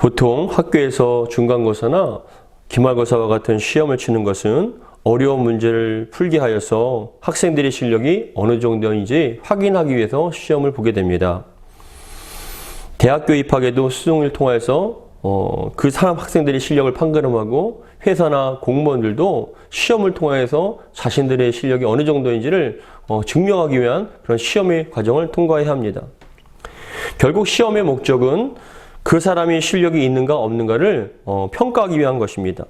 보통 학교에서 중간고사나 기말고사와 같은 시험을 치는 것은 어려운 문제를 풀게 하여서 학생들의 실력이 어느 정도인지 확인하기 위해서 시험을 보게 됩니다. 대학교 입학에도 수능을 통해서 그 사람 학생들의 실력을 판가름하고 회사나 공무원들도 시험을 통해서 자신들의 실력이 어느 정도인지를 증명하기 위한 그런 시험의 과정을 통과해야 합니다. 결국 시험의 목적은 그 사람이 실력이 있는가 없는가를 평가하기 위한 것입니다.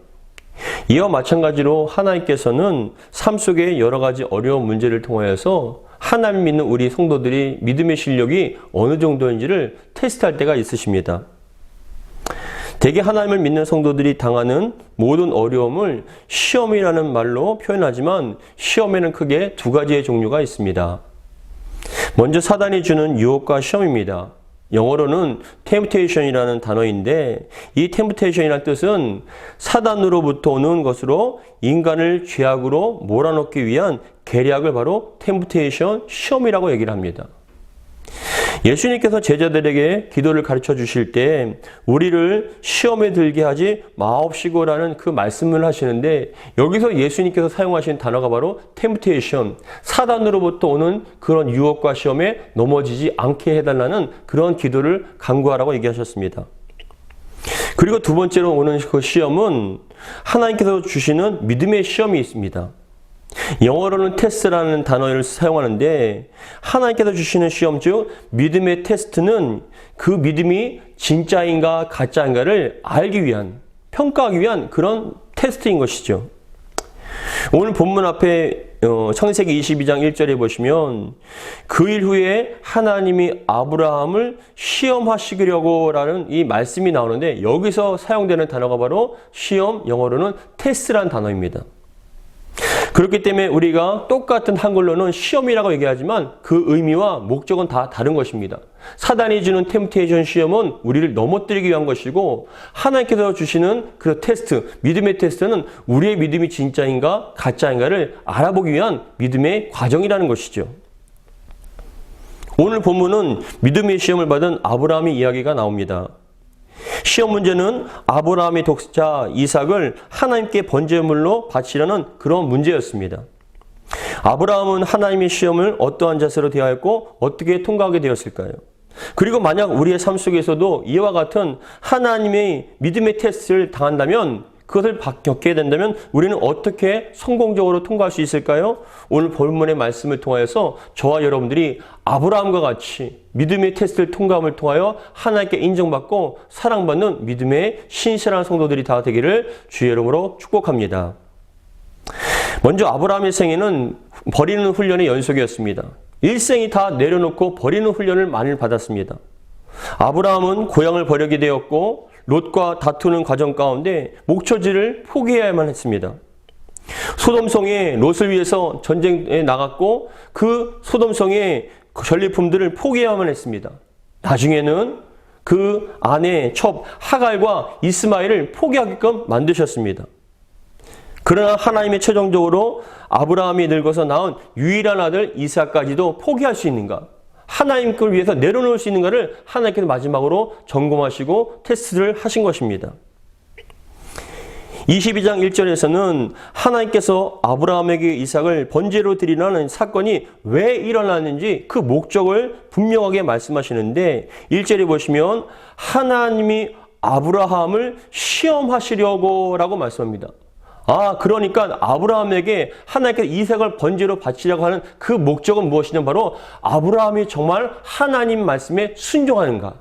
이와 마찬가지로 하나님께서는 삶 속에 여러 가지 어려운 문제를 통하여서 하나님 믿는 우리 성도들이 믿음의 실력이 어느 정도인지를 테스트할 때가 있으십니다. 대개 하나님을 믿는 성도들이 당하는 모든 어려움을 시험이라는 말로 표현하지만 시험에는 크게 두 가지의 종류가 있습니다. 먼저 사단이 주는 유혹과 시험입니다. 영어로는 temptation이라는 단어인데 이 temptation이라는 뜻은 사단으로부터 오는 것으로 인간을 죄악으로 몰아넣기 위한 계략을 바로 temptation, 시험이라고 얘기를 합니다. 예수님께서 제자들에게 기도를 가르쳐 주실 때 우리를 시험에 들게 하지 마옵시고라는 그 말씀을 하시는데 여기서 예수님께서 사용하신 단어가 바로 temptation, 사단으로부터 오는 그런 유혹과 시험에 넘어지지 않게 해달라는 그런 기도를 간구하라고 얘기하셨습니다. 그리고 두 번째로 오는 그 시험은 하나님께서 주시는 믿음의 시험이 있습니다. 영어로는 테스트라는 단어를 사용하는데 하나님께서 주시는 시험 중 믿음의 테스트는 그 믿음이 진짜인가 가짜인가를 알기 위한, 평가하기 위한 그런 테스트인 것이죠. 오늘 본문 앞에 창세기 22장 1절에 보시면 그 일 후에 하나님이 아브라함을 시험하시려고 라는 이 말씀이 나오는데 여기서 사용되는 단어가 바로 시험, 영어로는 테스트라는 단어입니다. 그렇기 때문에 우리가 똑같은 한글로는 시험이라고 얘기하지만 그 의미와 목적은 다 다른 것입니다. 사단이 주는 템테이션 시험은 우리를 넘어뜨리기 위한 것이고 하나님께서 주시는 그 테스트, 믿음의 테스트는 우리의 믿음이 진짜인가 가짜인가를 알아보기 위한 믿음의 과정이라는 것이죠. 오늘 본문은 믿음의 시험을 받은 아브라함의 이야기가 나옵니다. 시험 문제는 아브라함의 독자 이삭을 하나님께 번제물로 바치려는 그런 문제였습니다. 아브라함은 하나님의 시험을 어떠한 자세로 대하였고 어떻게 통과하게 되었을까요? 그리고 만약 우리의 삶 속에서도 이와 같은 하나님의 믿음의 테스트를 당한다면 그것을 겪게 된다면 우리는 어떻게 성공적으로 통과할 수 있을까요? 오늘 본문의 말씀을 통하여서 저와 여러분들이 아브라함과 같이 믿음의 테스트를 통과함을 통하여 하나님께 인정받고 사랑받는 믿음의 신실한 성도들이 다 되기를 주의 이름으로 축복합니다. 먼저 아브라함의 생애는 버리는 훈련의 연속이었습니다. 일생이 다 내려놓고 버리는 훈련을 많이 받았습니다. 아브라함은 고향을 버리게 되었고 롯과 다투는 과정 가운데 목초지를 포기해야만 했습니다. 소돔성에 롯을 위해서 전쟁에 나갔고 그 소돔성의 전리품들을 포기해야만 했습니다. 나중에는 그 아내 첩 하갈과 이스마엘을 포기하게끔 만드셨습니다. 그러나 하나님의 최종적으로 아브라함이 늙어서 낳은 유일한 아들 이삭까지도 포기할 수 있는가? 하나님 걸 위해서 내려놓을 수 있는가를 하나님께서 마지막으로 점검하시고 테스트를 하신 것입니다. 22장 1절에서는 하나님께서 아브라함에게 이삭을 번제로 드리라는 사건이 왜 일어났는지 그 목적을 분명하게 말씀하시는데 1절에 보시면 하나님이 아브라함을 시험하시려고 라고 말씀합니다. 그러니까 아브라함에게 하나님께서 이삭을 번제로 바치려고 하는 그 목적은 무엇이냐? 바로 아브라함이 정말 하나님 말씀에 순종하는가?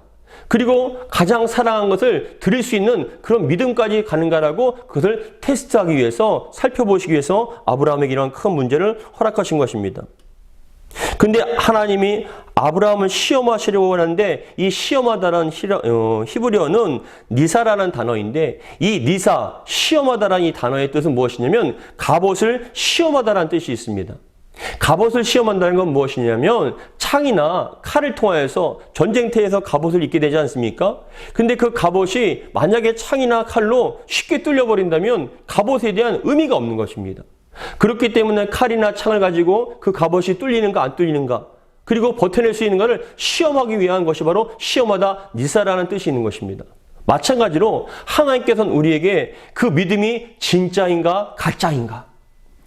그리고 가장 사랑한 것을 드릴 수 있는 그런 믿음까지 가는가라고 그것을 테스트하기 위해서 살펴보시기 위해서 아브라함에게 이런 큰 문제를 허락하신 것입니다. 근데 하나님이 아브라함을 시험하시려고 하는데 이 시험하다라는 히브리어는 니사라는 단어인데 이 니사, 시험하다라는 이 단어의 뜻은 무엇이냐면 갑옷을 시험하다라는 뜻이 있습니다. 갑옷을 시험한다는 건 무엇이냐면 창이나 칼을 통하여서 전쟁터에서 갑옷을 입게 되지 않습니까? 근데 그 갑옷이 만약에 창이나 칼로 쉽게 뚫려버린다면 갑옷에 대한 의미가 없는 것입니다. 그렇기 때문에 칼이나 창을 가지고 그 갑옷이 뚫리는가 안 뚫리는가 그리고 버텨낼 수 있는가를 시험하기 위한 것이 바로 시험하다 니사라는 뜻이 있는 것입니다. 마찬가지로 하나님께서는 우리에게 그 믿음이 진짜인가 가짜인가,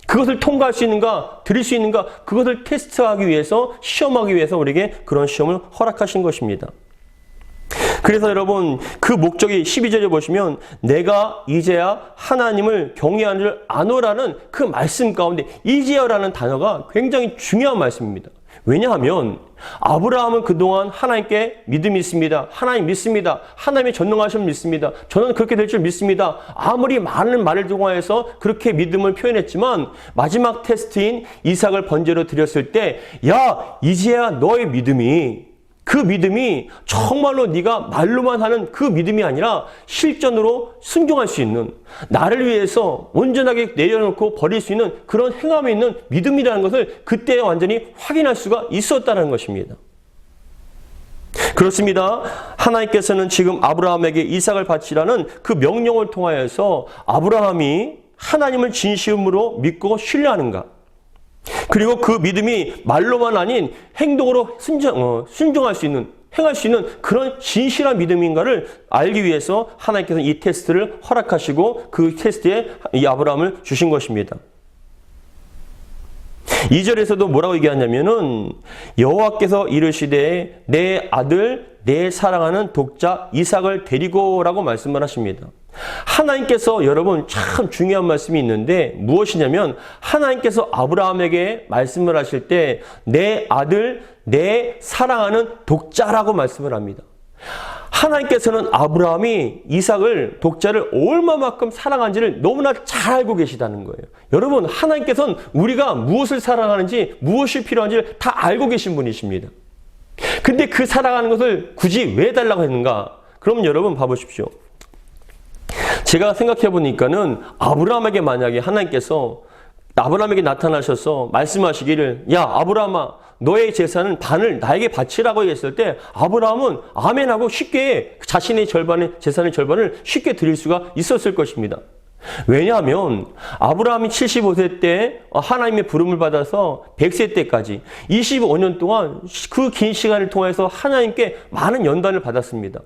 그것을 통과할 수 있는가, 드릴 수 있는가, 그것을 테스트하기 위해서, 시험하기 위해서 우리에게 그런 시험을 허락하신 것입니다. 그래서 여러분, 그 목적이 12절에 보시면 내가 이제야 하나님을 경외하는 줄 아노라는 그 말씀 가운데 이제야라는 단어가 굉장히 중요한 말씀입니다. 왜냐하면 아브라함은 그동안 하나님께 믿음이 있습니다. 하나님 믿습니다. 하나님의 전능하심을 믿습니다. 저는 그렇게 될 줄 믿습니다. 아무리 많은 말을 통하여서 그렇게 믿음을 표현했지만 마지막 테스트인 이삭을 번제로 드렸을 때, 야, 이제야 너의 믿음이, 그 믿음이 정말로 네가 말로만 하는 그 믿음이 아니라 실전으로 순종할 수 있는, 나를 위해서 온전하게 내려놓고 버릴 수 있는 그런 행함이 있는 믿음이라는 것을 그때 완전히 확인할 수가 있었다는 것입니다. 그렇습니다. 하나님께서는 지금 아브라함에게 이삭을 바치라는 그 명령을 통하여서 아브라함이 하나님을 진심으로 믿고 신뢰하는가, 그리고 그 믿음이 말로만 아닌 행동으로 순종할 수 있는, 행할 수 있는 그런 진실한 믿음인가를 알기 위해서 하나님께서 이 테스트를 허락하시고 그 테스트에 이 아브라함을 주신 것입니다. 2절에서도 뭐라고 얘기하냐면은 여호와께서 이르시되 내 아들 내 사랑하는 독자 이삭을 데리고라고 말씀을 하십니다. 하나님께서 여러분 참 중요한 말씀이 있는데 무엇이냐면 하나님께서 아브라함에게 말씀을 하실 때 내 아들 내 사랑하는 독자라고 말씀을 합니다. 하나님께서는 아브라함이 이삭을, 독자를 얼마만큼 사랑한지를 너무나 잘 알고 계시다는 거예요. 여러분, 하나님께서는 우리가 무엇을 사랑하는지, 무엇이 필요한지를 다 알고 계신 분이십니다. 근데 그 사랑하는 것을 굳이 왜 달라고 했는가? 그럼 여러분 봐보십시오. 제가 생각해 보니까는 아브라함에게 만약에 하나님께서 아브라함에게 나타나셔서 말씀하시기를, 야 아브라함아, 너의 재산은 반을 나에게 바치라고 했을 때 아브라함은 아멘하고 쉽게 자신의 재산의 절반을 쉽게 드릴 수가 있었을 것입니다. 왜냐하면 아브라함이 75세 때 하나님의 부름을 받아서 100세 때까지 25년 동안 그 긴 시간을 통해서 하나님께 많은 연단을 받았습니다.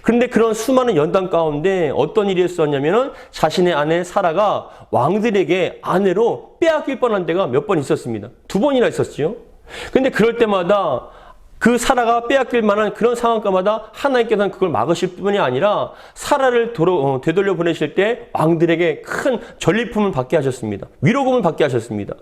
그런데 그런 수많은 연단 가운데 어떤 일이 있었냐면은 자신의 아내 사라가 왕들에게 아내로 빼앗길 뻔한 데가 몇 번 있었습니다. 2번이나 있었지요. 근데 그럴 때마다 그 사라가 빼앗길 만한 그런 상황가마다 하나님께서는 그걸 막으실 뿐이 아니라 사라를 되돌려 보내실 때 왕들에게 큰 전리품을 받게 하셨습니다. 위로금을 받게 하셨습니다.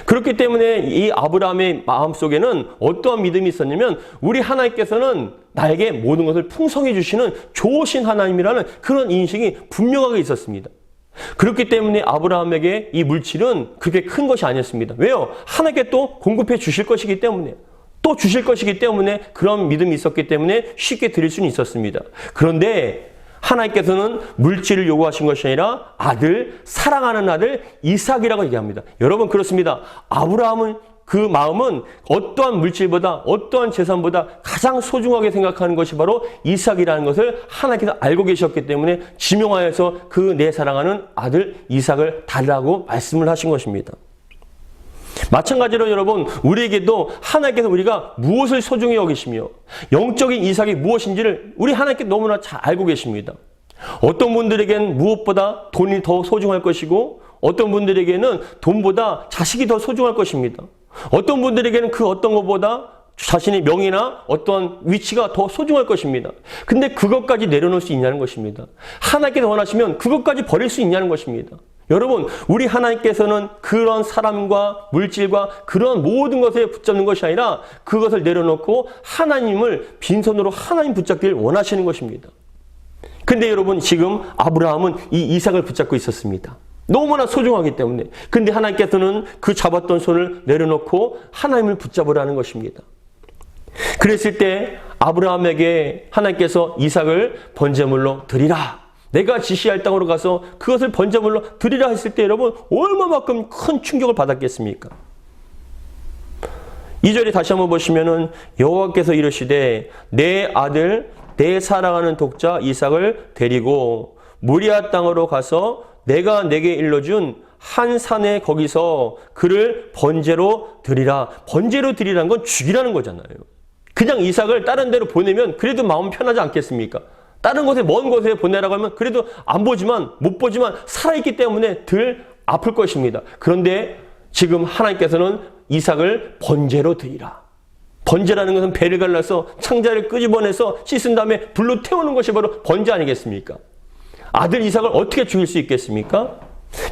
그렇기 때문에 이 아브라함의 마음속에는 어떠한 믿음이 있었냐면 우리 하나님께서는 나에게 모든 것을 풍성해 주시는 좋으신 하나님이라는 그런 인식이 분명하게 있었습니다. 그렇기 때문에 아브라함에게 이 물질은 그렇게 큰 것이 아니었습니다. 왜요? 하나님께 또 공급해 주실 것이기 때문에, 또 주실 것이기 때문에 그런 믿음이 있었기 때문에 쉽게 드릴 수는 있었습니다. 그런데 하나님께서는 물질을 요구하신 것이 아니라 아들, 사랑하는 아들 이삭이라고 얘기합니다. 여러분 그렇습니다. 아브라함은 그 마음은 어떠한 물질보다 어떠한 재산보다 가장 소중하게 생각하는 것이 바로 이삭이라는 것을 하나님께서 알고 계셨기 때문에 지명하여서 그 내 사랑하는 아들 이삭을 달라고 말씀을 하신 것입니다. 마찬가지로 여러분 우리에게도 하나님께서 우리가 무엇을 소중히 여기시며 영적인 이삭이 무엇인지를 우리 하나님께 너무나 잘 알고 계십니다. 어떤 분들에게는 무엇보다 돈이 더 소중할 것이고 어떤 분들에게는 돈보다 자식이 더 소중할 것입니다. 어떤 분들에게는 그 어떤 것보다 자신의 명예나 어떤 위치가 더 소중할 것입니다. 근데 그것까지 내려놓을 수 있냐는 것입니다. 하나님께서 원하시면 그것까지 버릴 수 있냐는 것입니다. 여러분, 우리 하나님께서는 그런 사람과 물질과 그런 모든 것에 붙잡는 것이 아니라 그것을 내려놓고 하나님을 빈손으로 하나님 붙잡기를 원하시는 것입니다. 근데 여러분, 지금 아브라함은 이 이삭을 붙잡고 있었습니다. 너무나 소중하기 때문에. 근데 하나님께서는 그 잡았던 손을 내려놓고 하나님을 붙잡으라는 것입니다. 그랬을 때 아브라함에게 하나님께서 이삭을 번제물로 드리라. 내가 지시할 땅으로 가서 그것을 번제물로 드리라 했을 때 여러분 얼마만큼 큰 충격을 받았겠습니까? 2절에 다시 한번 보시면은 여호와께서 이르시되 내 아들 내 사랑하는 독자 이삭을 데리고 모리아 땅으로 가서 내가 내게 일러준 한 산에 거기서 그를 번제로 드리라. 번제로 드리라는 건 죽이라는 거잖아요. 그냥 이삭을 다른 데로 보내면 그래도 마음 편하지 않겠습니까? 다른 곳에 먼 곳에 보내라고 하면 그래도 안 보지만 못 보지만 살아있기 때문에 덜 아플 것입니다. 그런데 지금 하나님께서는 이삭을 번제로 드리라. 번제라는 것은 배를 갈라서 창자를 끄집어내서 씻은 다음에 불로 태우는 것이 바로 번제 아니겠습니까? 아들 이삭을 어떻게 죽일 수 있겠습니까?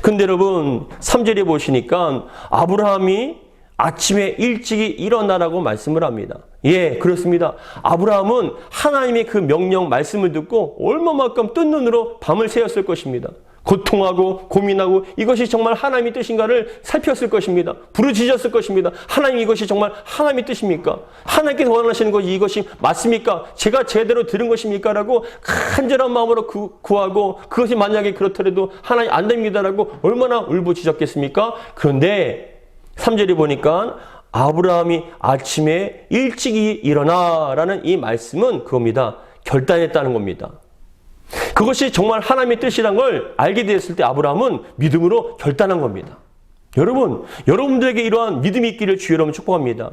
근데 여러분 3절에 보시니까 아브라함이 아침에 일찍이 일어나라고 말씀을 합니다. 예, 그렇습니다. 아브라함은 하나님의 그 명령 말씀을 듣고 얼마만큼 뜬 눈으로 밤을 새웠을 것입니다. 고통하고 고민하고 이것이 정말 하나님의 뜻인가를 살폈을 것입니다. 부르짖었을 것입니다. 하나님 이것이 정말 하나님의 뜻입니까? 하나님께서 원하시는 것이 이것이 맞습니까? 제가 제대로 들은 것입니까? 라고 간절한 마음으로 구하고 그것이 만약에 그렇더라도 하나님 안 됩니다라고 얼마나 울부짖었겠습니까? 그런데 3절에 보니까 아브라함이 아침에 일찍이 일어나라는 이 말씀은 그겁니다. 결단했다는 겁니다. 그것이 정말 하나님의 뜻이란 걸 알게 되었을 때 아브라함은 믿음으로 결단한 겁니다. 여러분, 여러분들에게 이러한 믿음이 있기를 주의 이름으로 축복합니다.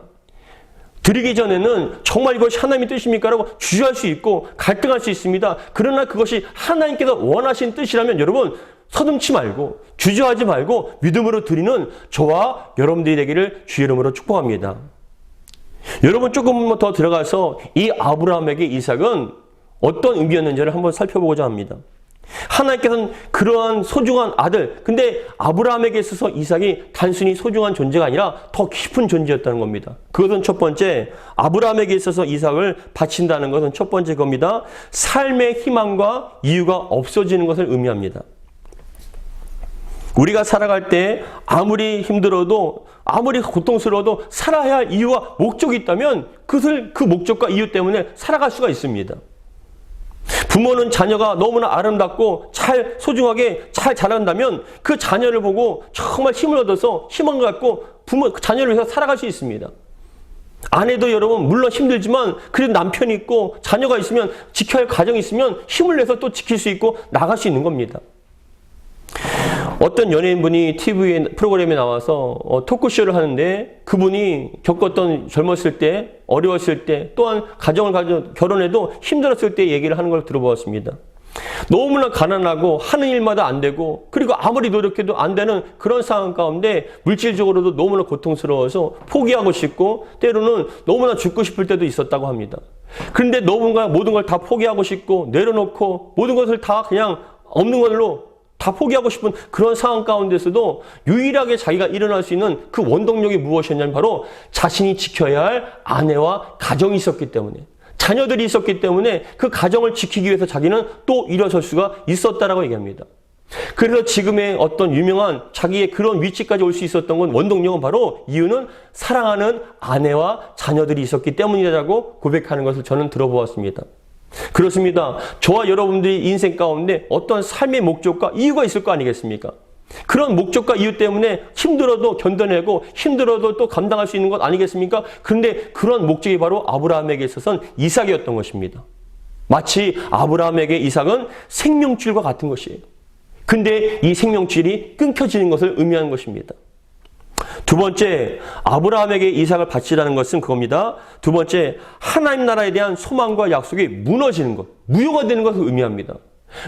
드리기 전에는 정말 이것이 하나님의 뜻입니까? 라고 주저할 수 있고 갈등할 수 있습니다. 그러나 그것이 하나님께서 원하신 뜻이라면 여러분 서슴지 말고 주저하지 말고 믿음으로 드리는 저와 여러분들이 되기를 주의 이름으로 축복합니다. 여러분 조금 더 들어가서 이 아브라함에게 이삭은 어떤 의미였는지를 한번 살펴보고자 합니다. 하나님께서는 그러한 소중한 아들, 근데 아브라함에게 있어서 이삭이 단순히 소중한 존재가 아니라 더 깊은 존재였다는 겁니다. 그것은 첫 번째, 아브라함에게 있어서 이삭을 바친다는 것은 첫 번째 겁니다. 삶의 희망과 이유가 없어지는 것을 의미합니다. 우리가 살아갈 때 아무리 힘들어도 아무리 고통스러워도 살아야 할 이유와 목적이 있다면 그것을 그 목적과 이유 때문에 살아갈 수가 있습니다. 부모는 자녀가 너무나 아름답고 소중하게 잘 자란다면 그 자녀를 보고 정말 힘을 얻어서 희망을 갖고 자녀를 위해서 살아갈 수 있습니다. 아내도 여러분 물론 힘들지만 그래도 남편이 있고 자녀가 있으면 지켜야 할 가정이 있으면 힘을 내서 또 지킬 수 있고 나갈 수 있는 겁니다. 어떤 연예인분이 TV 프로그램에 나와서 토크쇼를 하는데 그분이 겪었던 젊었을 때, 어려웠을 때, 또한 가정을 가져 결혼해도 힘들었을 때 얘기를 하는 걸 들어보았습니다. 너무나 가난하고 하는 일마다 안 되고 그리고 아무리 노력해도 안 되는 그런 상황 가운데 물질적으로도 너무나 고통스러워서 포기하고 싶고 때로는 너무나 죽고 싶을 때도 있었다고 합니다. 그런데 너무나 모든 걸 다 포기하고 싶고 내려놓고 모든 것을 다 그냥 없는 걸로 다 포기하고 싶은 그런 상황 가운데서도 유일하게 자기가 일어날 수 있는 그 원동력이 무엇이었냐면 바로 자신이 지켜야 할 아내와 가정이 있었기 때문에 자녀들이 있었기 때문에 그 가정을 지키기 위해서 자기는 또 일어설 수가 있었다라고 얘기합니다. 그래서 지금의 어떤 유명한 자기의 그런 위치까지 올 수 있었던 건 원동력은 바로 이유는 사랑하는 아내와 자녀들이 있었기 때문이라고 고백하는 것을 저는 들어보았습니다. 그렇습니다. 저와 여러분들이 인생 가운데 어떤 삶의 목적과 이유가 있을 거 아니겠습니까? 그런 목적과 이유 때문에 힘들어도 견뎌내고 힘들어도 또 감당할 수 있는 것 아니겠습니까? 그런데 그런 목적이 바로 아브라함에게 있어서는 이삭이었던 것입니다. 마치 아브라함에게 이삭은 생명줄과 같은 것이에요. 근데 이 생명줄이 끊겨지는 것을 의미하는 것입니다. 두 번째, 아브라함에게 이삭을 바치라는 것은 그겁니다. 두 번째, 하나님 나라에 대한 소망과 약속이 무너지는 것, 무효가 되는 것을 의미합니다.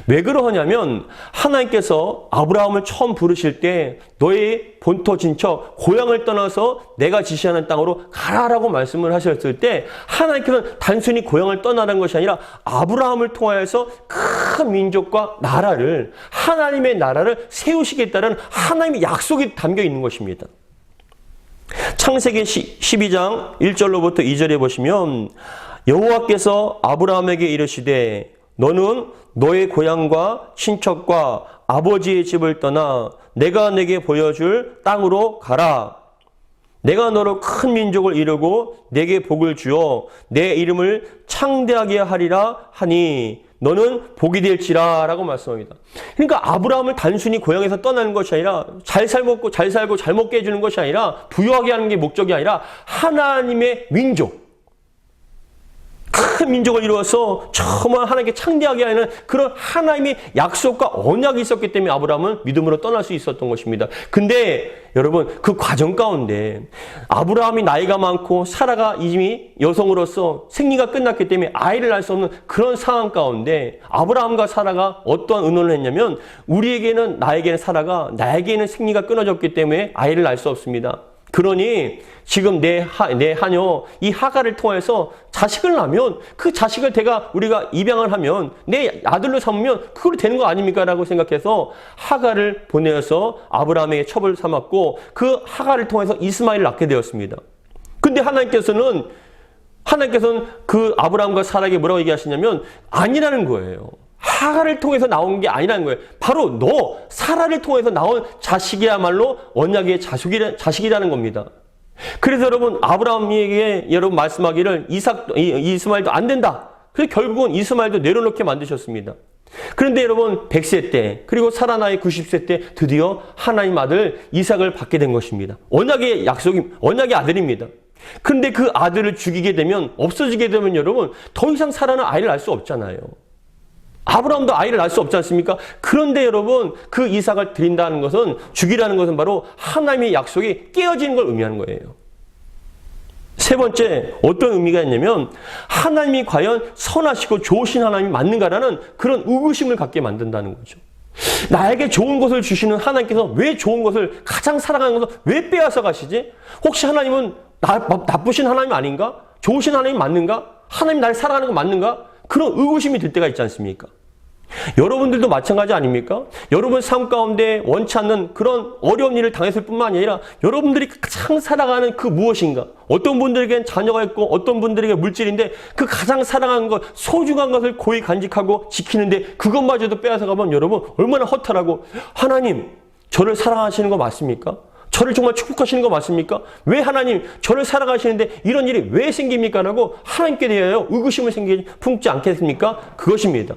왜 그러냐면 하나님께서 아브라함을 처음 부르실 때 너의 본토 진처 고향을 떠나서 내가 지시하는 땅으로 가라라고 말씀을 하셨을 때 하나님께서는 단순히 고향을 떠나라는 것이 아니라 아브라함을 통하여서 큰 민족과 나라를 하나님의 나라를 세우시겠다는 하나님의 약속이 담겨 있는 것입니다. 창세기 12장 1절로부터 2절에 보시면 여호와께서 아브라함에게 이르시되 너는 너의 고향과 친척과 아버지의 집을 떠나 내가 내게 보여줄 땅으로 가라. 내가 너로 큰 민족을 이루고 내게 복을 주어 내 이름을 창대하게 하리라 하니 너는 복이 될지라 라고 말씀합니다. 그러니까 아브라함을 단순히 고향에서 떠나는 것이 아니라 잘 살고 잘 먹게 해주는 것이 아니라 부유하게 하는 게 목적이 아니라 하나님의 민족, 큰 민족을 이루어서 정말 하나님께 창대하게 하는 그런 하나님의 약속과 언약이 있었기 때문에 아브라함은 믿음으로 떠날 수 있었던 것입니다. 근데 여러분, 그 과정 가운데 아브라함이 나이가 많고 사라가 이미 여성으로서 생리가 끝났기 때문에 아이를 낳을 수 없는 그런 상황 가운데 아브라함과 사라가 어떠한 의논을 했냐면, 우리에게는, 나에게는 사라가, 나에게는 생리가 끊어졌기 때문에 아이를 낳을 수 없습니다. 그러니 지금 내 하녀 이 하가를 통해서 자식을 낳으면 그 자식을 우리가 입양을 하면 내 아들로 삼으면 그걸로 되는 거 아닙니까? 라고 생각해서 하가를 보내어서 아브라함에게 첩을 삼았고, 그 하가를 통해서 이스마엘을 낳게 되었습니다. 근데 하나님께서는 그 아브라함과 사라에게 뭐라고 얘기하시냐면, 아니라는 거예요. 하가를 통해서 나온 게 아니라는 거예요. 바로 너 사라를 통해서 나온 자식이야말로 언약의 자식이라는 겁니다. 그래서 여러분, 아브라함에게 여러분 말씀하기를 이스마엘도 안 된다. 그래서 결국은 이스마엘도 내려놓게 만드셨습니다. 그런데 여러분 100세 때, 그리고 사라 나이 90세 때 드디어 하나님 아들 이삭을 받게 된 것입니다. 언약의 아들입니다. 그런데 그 아들을 죽이게 되면, 없어지게 되면 여러분 더 이상 사라는 아이를 낳을 수 없잖아요. 아브라함도 아이를 낳을 수 없지 않습니까? 그런데 여러분, 그 이삭을 드린다는 것은, 죽이라는 것은 바로 하나님의 약속이 깨어지는 걸 의미하는 거예요. 세 번째, 어떤 의미가 있냐면, 하나님이 과연 선하시고 좋으신 하나님이 맞는가라는 그런 의구심을 갖게 만든다는 거죠. 나에게 좋은 것을 주시는 하나님께서 왜 좋은 것을, 가장 사랑하는 것을 왜 빼앗아 가시지? 혹시 하나님은 나쁘신 하나님 아닌가? 좋으신 하나님 맞는가? 하나님 나를 사랑하는 거 맞는가? 그런 의구심이 들 때가 있지 않습니까? 여러분들도 마찬가지 아닙니까? 여러분 삶 가운데 원치 않는 그런 어려운 일을 당했을 뿐만 아니라 여러분들이 가장 사랑하는 그 무엇인가? 어떤 분들에겐 자녀가 있고 어떤 분들에게 물질인데, 그 가장 사랑하는 것, 소중한 것을 고이 간직하고 지키는데 그것마저도 빼앗아 가면 여러분 얼마나 허탈하고, 하나님 저를 사랑하시는 거 맞습니까? 저를 정말 축복하시는 거 맞습니까? 왜 하나님 저를 사랑하시는데 이런 일이 왜 생깁니까? 라고 하나님께 대하여 의구심을 품지 않겠습니까? 그것입니다.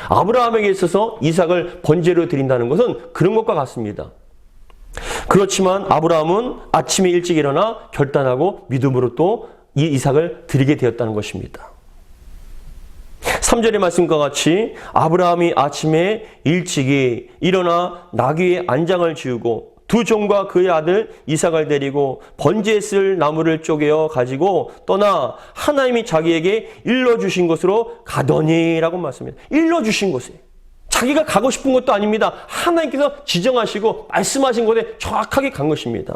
아브라함에게 있어서 이삭을 번제로 드린다는 것은 그런 것과 같습니다. 그렇지만 아브라함은 아침에 일찍 일어나 결단하고 믿음으로 또 이 이삭을 드리게 되었다는 것입니다. 3절의 말씀과 같이 아브라함이 아침에 일찍이 일어나 나귀의 안장을 지우고 두 종과 그의 아들 이삭을 데리고 번제에 쓸 나무를 쪼개어 가지고 떠나 하나님이 자기에게 일러주신 곳으로 가더니라고 말씀합니다. 일러주신 곳에. 자기가 가고 싶은 것도 아닙니다. 하나님께서 지정하시고 말씀하신 곳에 정확하게 간 것입니다.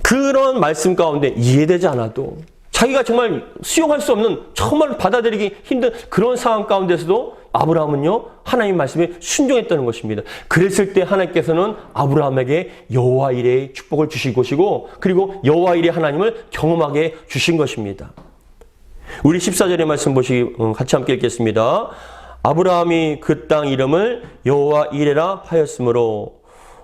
그런 말씀 가운데 이해되지 않아도, 자기가 정말 수용할 수 없는, 정말 받아들이기 힘든 그런 상황 가운데서도 아브라함은요, 하나님 말씀에 순종했다는 것입니다. 그랬을 때 하나님께서는 아브라함에게 여호와 이레의 축복을 주신 것이고, 그리고 여호와 이레 하나님을 경험하게 주신 것입니다. 우리 14절의 말씀 같이 함께 읽겠습니다. 아브라함이 그 땅 이름을 여호와 이레라 하였으므로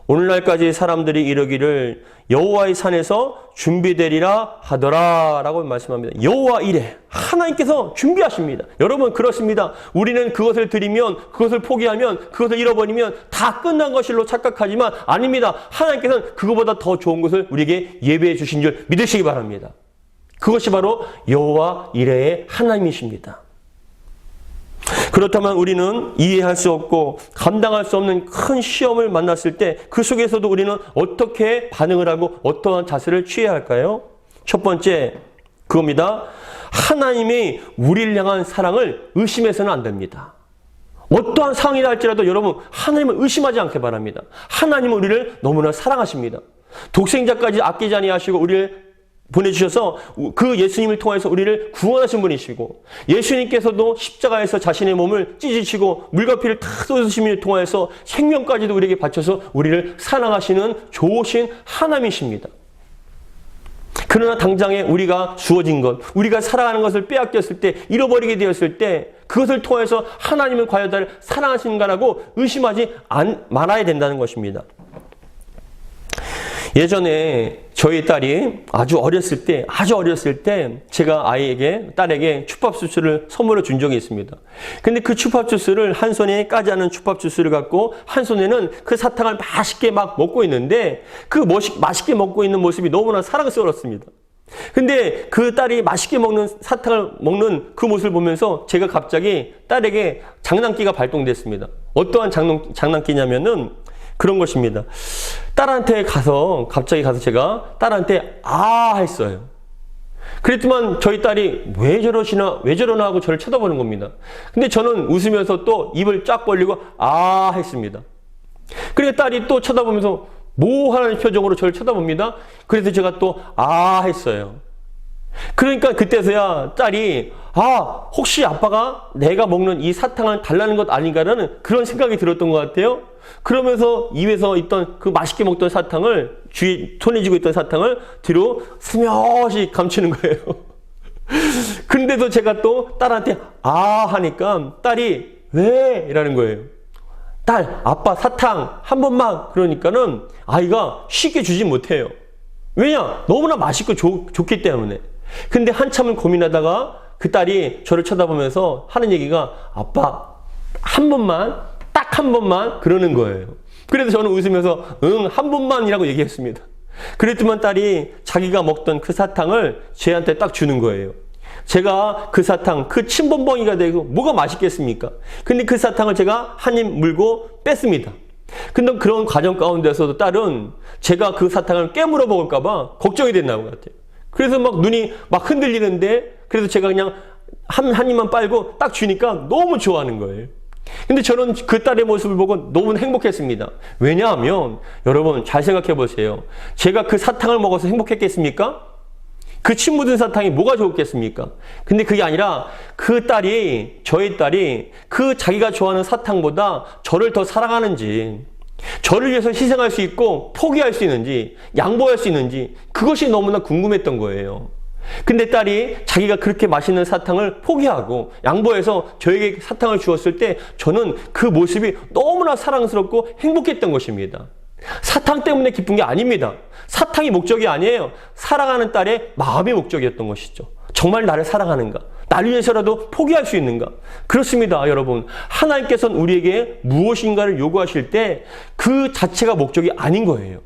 오늘날까지 사람들이 이르기를 여호와의 산에서 준비되리라 하더라 라고 말씀합니다. 여호와 이레, 하나님께서 준비하십니다. 여러분 그렇습니다. 우리는 그것을 드리면, 그것을 포기하면, 그것을 잃어버리면 다 끝난 것일로 착각하지만 아닙니다. 하나님께서는 그것보다 더 좋은 것을 우리에게 예배해 주신 줄 믿으시기 바랍니다. 그것이 바로 여호와 이레의 하나님이십니다. 그렇다면 우리는 이해할 수 없고 감당할 수 없는 큰 시험을 만났을 때 그 속에서도 우리는 어떻게 반응을 하고 어떠한 자세를 취해야 할까요? 첫 번째, 그겁니다. 하나님이 우리를 향한 사랑을 의심해서는 안 됩니다. 어떠한 상황이라 할지라도 여러분, 하나님을 의심하지 않게 바랍니다. 하나님은 우리를 너무나 사랑하십니다. 독생자까지 아끼지 아니하시고 우리를 보내주셔서 그 예수님을 통해서 우리를 구원하신 분이시고, 예수님께서도 십자가에서 자신의 몸을 찢으시고 물과 피를 다 쏟으심을 통해서 생명까지도 우리에게 바쳐서 우리를 사랑하시는 좋으신 하나님이십니다. 그러나 당장에 우리가 주어진 것, 우리가 사랑하는 것을 빼앗겼을 때, 잃어버리게 되었을 때 그것을 통해서 하나님은 과연 나를 사랑하시는가라고 의심하지 말아야 된다는 것입니다. 예전에 저희 딸이 아주 어렸을 때 제가 딸에게 추팝주스를 선물로 준 적이 있습니다. 근데 그 추팝주스를 한 손에 까지 않은 추팝주스를 갖고 한 손에는 그 사탕을 맛있게 막 먹고 있는데, 그 맛있게 먹고 있는 모습이 너무나 사랑스러웠습니다. 근데 그 딸이 맛있게 먹는 사탕을 먹는 그 모습을 보면서 제가 갑자기 딸에게 장난기가 발동됐습니다. 어떠한 장난기냐면은 그런 것입니다. 갑자기 가서 제가 딸한테 했어요. 그랬지만 저희 딸이 왜 저러나 하고 저를 쳐다보는 겁니다. 근데 저는 웃으면서 또 입을 쫙 벌리고 했습니다. 그러니까 딸이 또 쳐다보면서 뭐 하는 표정으로 저를 쳐다봅니다. 그래서 제가 또 했어요. 그러니까 그때서야 딸이 혹시 아빠가 내가 먹는 이 사탕을 달라는 것 아닌가라는 그런 생각이 들었던 것 같아요. 그러면서 입에서 있던 그 맛있게 먹던 사탕을 손에 쥐고 있던 사탕을 뒤로 스며시 감추는 거예요. 근데도 제가 또 딸한테 하니까 딸이 왜? 이라는 거예요. 딸, 아빠 사탕 한 번만. 그러니까는 아이가 쉽게 주지 못해요. 왜냐? 너무나 맛있고 좋기 때문에. 근데 한참을 고민하다가 그 딸이 저를 쳐다보면서 하는 얘기가 아빠 한 번만, 딱 한 번만 그러는 거예요. 그래서 저는 웃으면서 한 번만이라고 얘기했습니다. 그랬더니 딸이 자기가 먹던 그 사탕을 저한테 딱 주는 거예요. 제가 그 사탕, 그 침범벅이가 되고 뭐가 맛있겠습니까? 근데 그 사탕을 제가 한 입 물고 뺐습니다. 근데 그런 과정 가운데서도 딸은 제가 그 사탕을 깨물어 먹을까봐 걱정이 됐나 것 같아요. 그래서 막 눈이 막 흔들리는데 그래서 제가 그냥 한 입만 빨고 딱 주니까 너무 좋아하는 거예요. 근데 저는 그 딸의 모습을 보고 너무 행복했습니다. 왜냐하면 여러분 잘 생각해 보세요. 제가 그 사탕을 먹어서 행복했겠습니까? 그 침 묻은 사탕이 뭐가 좋겠습니까? 근데 그게 아니라 저희 딸이 그 자기가 좋아하는 사탕보다 저를 더 사랑하는지, 저를 위해서 희생할 수 있고 포기할 수 있는지, 양보할 수 있는지 그것이 너무나 궁금했던 거예요. 근데 딸이 자기가 그렇게 맛있는 사탕을 포기하고 양보해서 저에게 사탕을 주었을 때 저는 그 모습이 너무나 사랑스럽고 행복했던 것입니다. 사탕 때문에 기쁜 게 아닙니다. 사탕이 목적이 아니에요. 사랑하는 딸의 마음이 목적이었던 것이죠. 정말 나를 사랑하는가? 나를 위해서라도 포기할 수 있는가? 그렇습니다, 여러분. 하나님께서는 우리에게 무엇인가를 요구하실 때 그 자체가 목적이 아닌 거예요.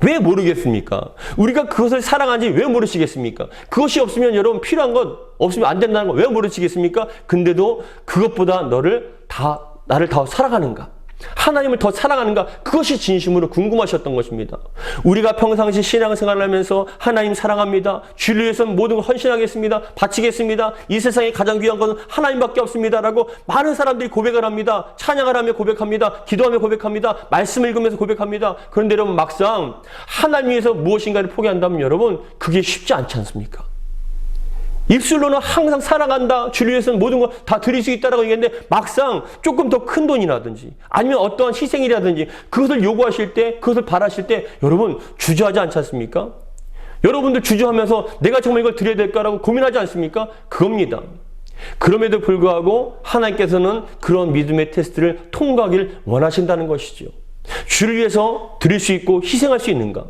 왜 모르겠습니까? 우리가 그것을 사랑하는지 왜 모르시겠습니까? 그것이 없으면 여러분 필요한 것 없으면 안 된다는 거 왜 모르시겠습니까? 근데도 그것보다 나를 더 사랑하는가? 하나님을 더 사랑하는가? 그것이 진심으로 궁금하셨던 것입니다. 우리가 평상시 신앙생활을 하면서 하나님 사랑합니다. 주를 위해서는 모든 걸 헌신하겠습니다. 바치겠습니다. 이 세상에 가장 귀한 것은 하나님밖에 없습니다. 라고 많은 사람들이 고백을 합니다. 찬양을 하며 고백합니다. 기도하며 고백합니다. 말씀을 읽으면서 고백합니다. 그런데 여러분 막상 하나님 위해서 무엇인가를 포기한다면 여러분 그게 쉽지 않지 않습니까? 입술로는 항상 사랑한다. 주를 위해서는 모든 걸 다 드릴 수 있다라고 얘기했는데 막상 조금 더 큰 돈이라든지 아니면 어떠한 희생이라든지 그것을 요구하실 때, 그것을 바라실 때 여러분 주저하지 않지 않습니까? 여러분들 주저하면서 내가 정말 이걸 드려야 될까라고 고민하지 않습니까? 그겁니다. 그럼에도 불구하고 하나님께서는 그런 믿음의 테스트를 통과하기를 원하신다는 것이죠. 주를 위해서 드릴 수 있고 희생할 수 있는가?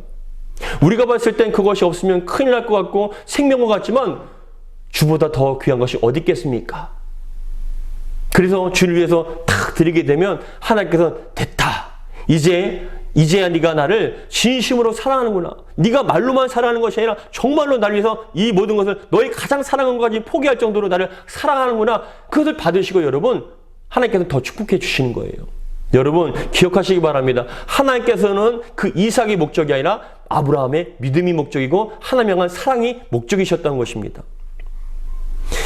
우리가 봤을 땐 그것이 없으면 큰일 날 것 같고 생명과 같지만 주보다 더 귀한 것이 어디 있겠습니까? 그래서 주를 위해서 탁 드리게 되면 하나님께서 됐다. 이제야 네가 나를 진심으로 사랑하는구나. 네가 말로만 사랑하는 것이 아니라 정말로 나를 위해서 이 모든 것을 너의 가장 사랑하는 것까지 포기할 정도로 나를 사랑하는구나. 그것을 받으시고 여러분 하나님께서 더 축복해 주시는 거예요. 여러분 기억하시기 바랍니다. 하나님께서는 그 이삭이 목적이 아니라 아브라함의 믿음이 목적이고 하나님 향한 사랑이 목적이셨다는 것입니다.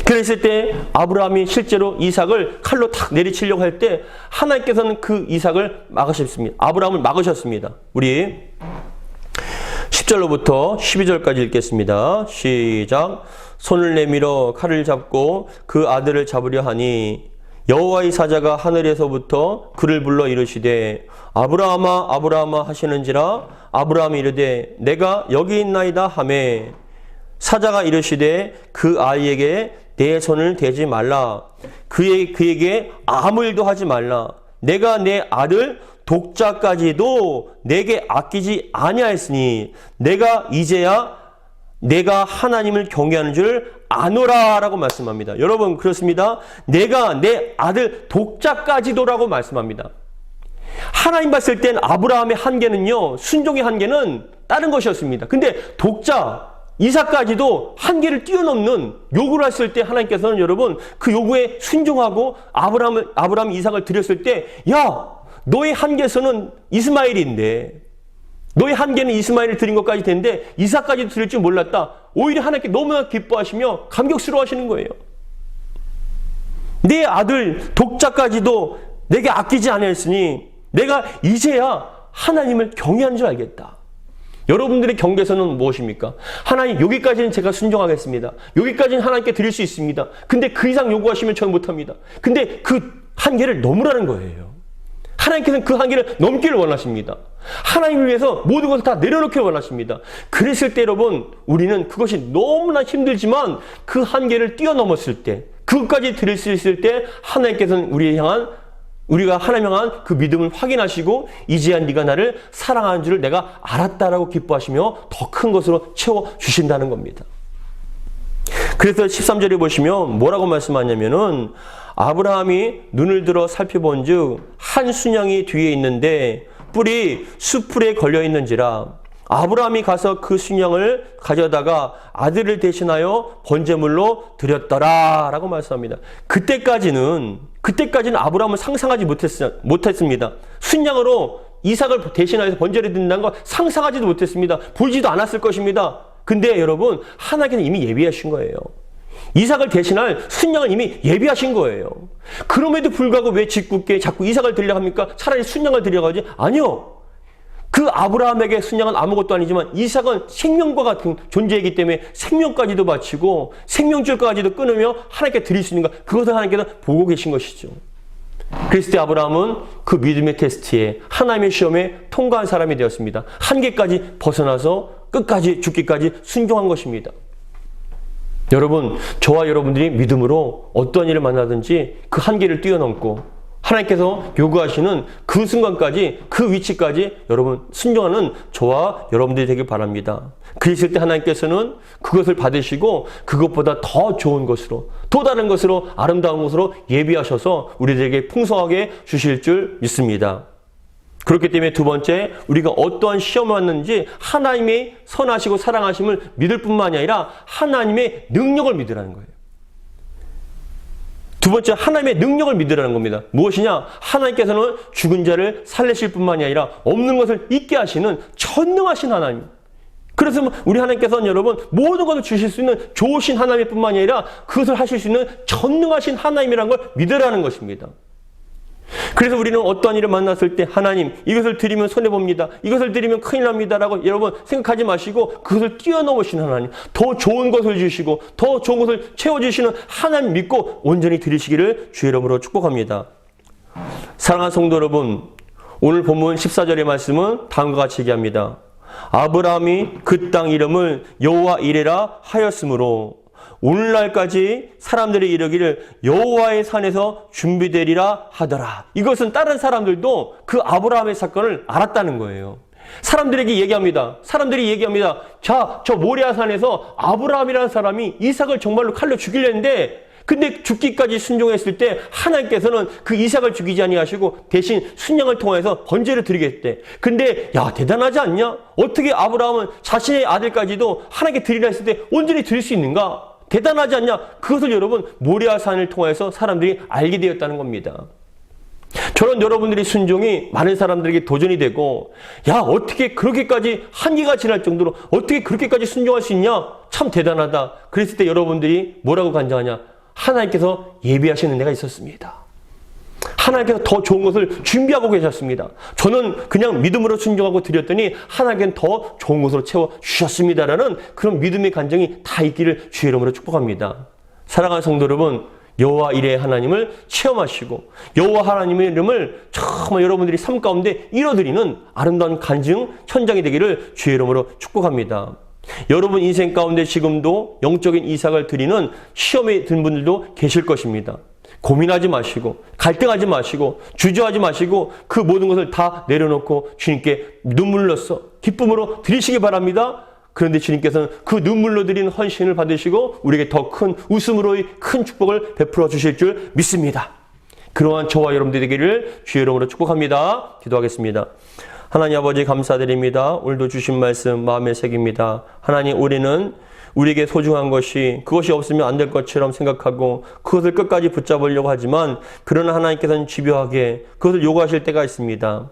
그랬을 때 아브라함이 실제로 이삭을 칼로 탁 내리치려고 할 때 하나님께서는 그 이삭을 막으셨습니다. 아브라함을 막으셨습니다. 우리 10절로부터 12절까지 읽겠습니다. 시작. 손을 내밀어 칼을 잡고 그 아들을 잡으려 하니 여호와의 사자가 하늘에서부터 그를 불러 이르시되 아브라함아 아브라함아 하시는지라. 아브라함이 이르되 내가 여기 있나이다 하매 사자가 이르시되 그 아이에게 내 손을 대지 말라. 그에게 아무 일도 하지 말라. 내가 내 아들 독자까지도 내게 아끼지 아니하였으니 이제야 내가 하나님을 경외하는 줄 아노라 라고 말씀합니다. 여러분 그렇습니다. 내가 내 아들 독자까지도라고 말씀합니다. 하나님 봤을 땐 아브라함의 한계는요, 순종의 한계는 다른 것이었습니다. 근데 독자, 이삭까지도 한계를 뛰어넘는 요구를 했을 때 하나님께서는 여러분 그 요구에 순종하고 아브라함 이삭을 드렸을 때 야, 너의 한계에서는 이스마엘인데 너의 한계는 이스마엘을 드린 것까지 되는데 이삭까지도 드릴 줄 몰랐다. 오히려 하나님께 너무나 기뻐하시며 감격스러워하시는 거예요. 내 아들 독자까지도 내게 아끼지 않았으니 내가 이제야 하나님을 경외하는 줄 알겠다. 여러분들의 경계선은 무엇입니까? 하나님, 여기까지는 제가 순종하겠습니다. 여기까지는 하나님께 드릴 수 있습니다. 근데 그 이상 요구하시면 저는 못합니다. 근데 그 한계를 넘으라는 거예요. 하나님께서는 그 한계를 넘기를 원하십니다. 하나님을 위해서 모든 것을 다 내려놓기를 원하십니다. 그랬을 때 여러분, 우리는 그것이 너무나 힘들지만 그 한계를 뛰어넘었을 때, 그것까지 드릴 수 있을 때 하나님께서는 우리가 하나님 향한 그 믿음을 확인하시고 이제야 네가 나를 사랑하는 줄을 내가 알았다라고 기뻐하시며 더 큰 것으로 채워주신다는 겁니다. 그래서 13절에 보시면 뭐라고 말씀하냐면은 아브라함이 눈을 들어 살펴본 즉 한 순양이 뒤에 있는데 뿔이 숯불에 걸려 있는지라 아브라함이 가서 그 순양을 가져다가 아들을 대신하여 번제물로 드렸더라 라고 말씀합니다. 그때까지는 아브라함은 상상하지 못했습니다. 순양으로 이삭을 대신하여서 번제를 드린다는 거 상상하지도 못했습니다. 보지도 않았을 것입니다. 근데 여러분, 하나님께서 이미 예비하신 거예요. 이삭을 대신할 순양을 이미 예비하신 거예요. 그럼에도 불구하고 왜 짓궂게 자꾸 이삭을 드리려 합니까? 차라리 순양을 드리려고 하지? 아니요. 그 아브라함에게 순양은 아무것도 아니지만 이삭은 생명과 같은 존재이기 때문에 생명까지도 바치고 생명줄까지도 끊으며 하나님께 드릴 수 있는 것, 그것을 하나님께서 보고 계신 것이죠. 그랬을 때 아브라함은 그 믿음의 테스트에 하나님의 시험에 통과한 사람이 되었습니다. 한계까지 벗어나서 끝까지 죽기까지 순종한 것입니다. 여러분, 저와 여러분들이 믿음으로 어떤 일을 만나든지 그 한계를 뛰어넘고 하나님께서 요구하시는 그 순간까지, 그 위치까지 여러분 순종하는 저와 여러분들이 되길 바랍니다. 그랬을 때 하나님께서는 그것을 받으시고 그것보다 더 좋은 것으로, 또 다른 것으로, 아름다운 것으로 예비하셔서 우리들에게 풍성하게 주실 줄 믿습니다. 그렇기 때문에 두 번째, 우리가 어떠한 시험을 왔는지 하나님의 선하시고 사랑하심을 믿을 뿐만이 아니라 하나님의 능력을 믿으라는 거예요. 두 번째, 하나님의 능력을 믿으라는 겁니다. 무엇이냐? 하나님께서는 죽은 자를 살리실 뿐만이 아니라 없는 것을 있게 하시는 전능하신 하나님. 그래서 우리 하나님께서는 여러분 모든 것을 주실 수 있는 좋으신 하나님 뿐만이 아니라 그것을 하실 수 있는 전능하신 하나님이라는 걸 믿으라는 것입니다. 그래서 우리는 어떠한 일을 만났을 때 하나님, 이것을 드리면 손해봅니다. 이것을 드리면 큰일 납니다. 라고 여러분 생각하지 마시고 그것을 뛰어넘으시는 하나님, 더 좋은 것을 주시고 더 좋은 것을 채워주시는 하나님 믿고 온전히 드리시기를 주의 이름으로 축복합니다. 사랑하는 성도 여러분, 오늘 본문 14절의 말씀은 다음과 같이 얘기합니다. 아브라함이 그 땅 이름을 여호와 이레라 하였으므로 오늘날까지 사람들이 이르기를 여호와의 산에서 준비되리라 하더라. 이것은 다른 사람들도 그 아브라함의 사건을 알았다는 거예요. 사람들이 얘기합니다. 자, 저 모리아 산에서 아브라함이라는 사람이 이삭을 정말로 칼로 죽이려 했는데 근데 죽기까지 순종했을 때 하나님께서는 그 이삭을 죽이지 아니하시고 대신 순양을 통해서 번제를 드리겠대. 근데 야, 대단하지 않냐? 어떻게 아브라함은 자신의 아들까지도 하나님께 드리라 했을 때 온전히 드릴 수 있는가? 대단하지 않냐? 그것을 여러분 모리아 산을 통해서 사람들이 알게 되었다는 겁니다. 저런 여러분들의 순종이 많은 사람들에게 도전이 되고, 야, 어떻게 그렇게까지 한계가 지날 정도로 어떻게 그렇게까지 순종할 수 있냐? 참 대단하다. 그랬을 때 여러분들이 뭐라고 간증하냐? 하나님께서 예비하시는 데가 있었습니다. 하나님께서 더 좋은 것을 준비하고 계셨습니다. 저는 그냥 믿음으로 순종하고 드렸더니 하나님께는 더 좋은 것으로 채워주셨습니다라는 그런 믿음의 간증이 다 있기를 주의 이름으로 축복합니다. 사랑하는 성도 여러분, 여호와 이레의 하나님을 체험하시고 여호와 하나님의 이름을 정말 여러분들이 삶 가운데 이뤄드리는 아름다운 간증 현장이 되기를 주의 이름으로 축복합니다. 여러분 인생 가운데 지금도 영적인 이삭을 드리는 시험에 든 분들도 계실 것입니다. 고민하지 마시고 갈등하지 마시고 주저하지 마시고 그 모든 것을 다 내려놓고 주님께 눈물로써 기쁨으로 드리시기 바랍니다. 그런데 주님께서는 그 눈물로 드리는 헌신을 받으시고 우리에게 더 큰 웃음으로의 큰 축복을 베풀어 주실 줄 믿습니다. 그러한 저와 여러분들 되기를 주의 이름으로 축복합니다. 기도하겠습니다. 하나님 아버지 감사드립니다. 오늘도 주신 말씀 마음에 새깁니다. 하나님, 우리는 우리에게 소중한 것이 그것이 없으면 안 될 것처럼 생각하고 그것을 끝까지 붙잡으려고 하지만, 그러나 하나님께서는 집요하게 그것을 요구하실 때가 있습니다.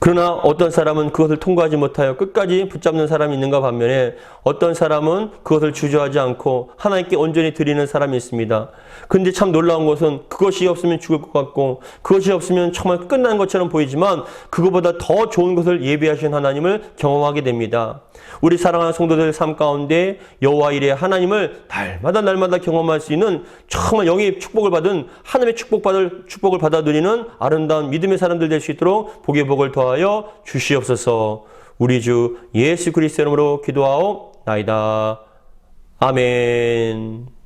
그러나 어떤 사람은 그것을 통과하지 못하여 끝까지 붙잡는 사람이 있는가 반면에, 어떤 사람은 그것을 주저하지 않고 하나님께 온전히 드리는 사람이 있습니다. 근데 참 놀라운 것은, 그것이 없으면 죽을 것 같고 그것이 없으면 정말 끝난 것처럼 보이지만 그것보다 더 좋은 것을 예비하신 하나님을 경험하게 됩니다. 우리 사랑하는 성도들 삶 가운데 여호와 이레 하나님을 날마다 경험할 수 있는 정말 영의 축복을 받은, 하나님의 축복을 받아 누리는 아름다운 믿음의 사람들 될 수 있도록 복의 복을 더하여 주시옵소서. 우리 주 예수 그리스도 이름으로 기도하옵나이다. 아멘.